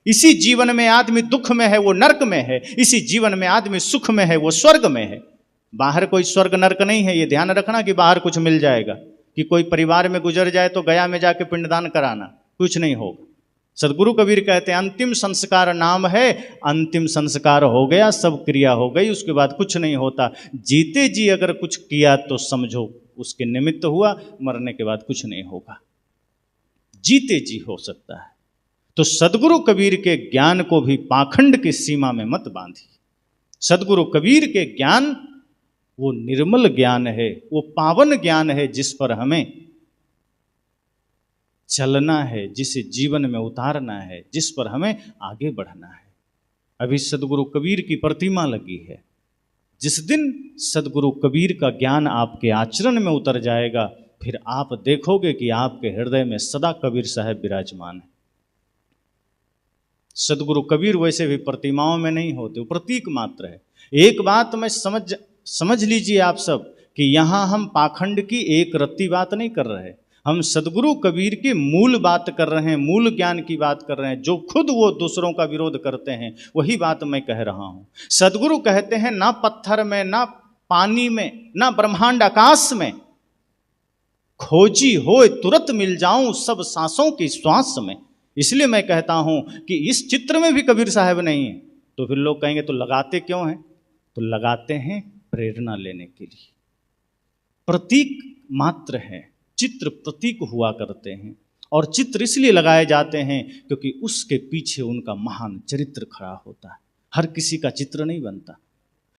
इसी जीवन में आदमी दुख में है वो नरक में है, इसी जीवन में आदमी सुख में है वो स्वर्ग में है। बाहर कोई स्वर्ग नरक नहीं है, ये ध्यान रखना कि बाहर कुछ मिल जाएगा, कि कोई परिवार में गुजर जाए तो गया में जाके पिंडदान कराना, कुछ नहीं होगा। सदगुरु कबीर कहते हैं अंतिम संस्कार नाम है, अंतिम संस्कार हो गया, सब क्रिया हो गई, उसके बाद कुछ नहीं होता। जीते जी अगर कुछ किया तो समझो उसके निमित्त हुआ, मरने के बाद कुछ नहीं होगा। जीते जी हो सकता है। तो सदगुरु कबीर के ज्ञान को भी पाखंड की सीमा में मत बांधिए। सदगुरु कबीर के ज्ञान वो निर्मल ज्ञान है, वो पावन ज्ञान है, जिस पर हमें चलना है, जिसे जीवन में उतारना है, जिस पर हमें आगे बढ़ना है। अभी सदगुरु कबीर की प्रतिमा लगी है। जिस दिन सदगुरु कबीर का ज्ञान आपके आचरण में उतर जाएगा, फिर आप देखोगे कि आपके हृदय में सदा कबीर साहब विराजमान है। सदगुरु कबीर वैसे भी प्रतिमाओं में नहीं होते, वो प्रतीक मात्र है। एक बात में समझ लीजिए आप सब कि यहां हम पाखंड की एक रत्ती बात नहीं कर रहे, हम सदगुरु कबीर की मूल बात कर रहे हैं, मूल ज्ञान की बात कर रहे हैं, जो खुद वो दूसरों का विरोध करते हैं, वही बात मैं कह रहा हूं। सदगुरु कहते हैं ना पत्थर में, ना पानी में, ना ब्रह्मांड आकाश में, खोजी होए तुरंत मिल जाऊं सब सांसों की श्वास में। इसलिए मैं कहता हूं कि इस चित्र में भी कबीर साहब नहीं है। तो फिर लोग कहेंगे तो लगाते क्यों हैं? तो लगाते हैं प्रेरणा लेने के लिए। प्रतीक मात्र है, चित्र प्रतीक हुआ करते हैं, और चित्र इसलिए लगाए जाते हैं क्योंकि उसके पीछे उनका महान चरित्र खड़ा होता है। हर किसी का चित्र नहीं बनता।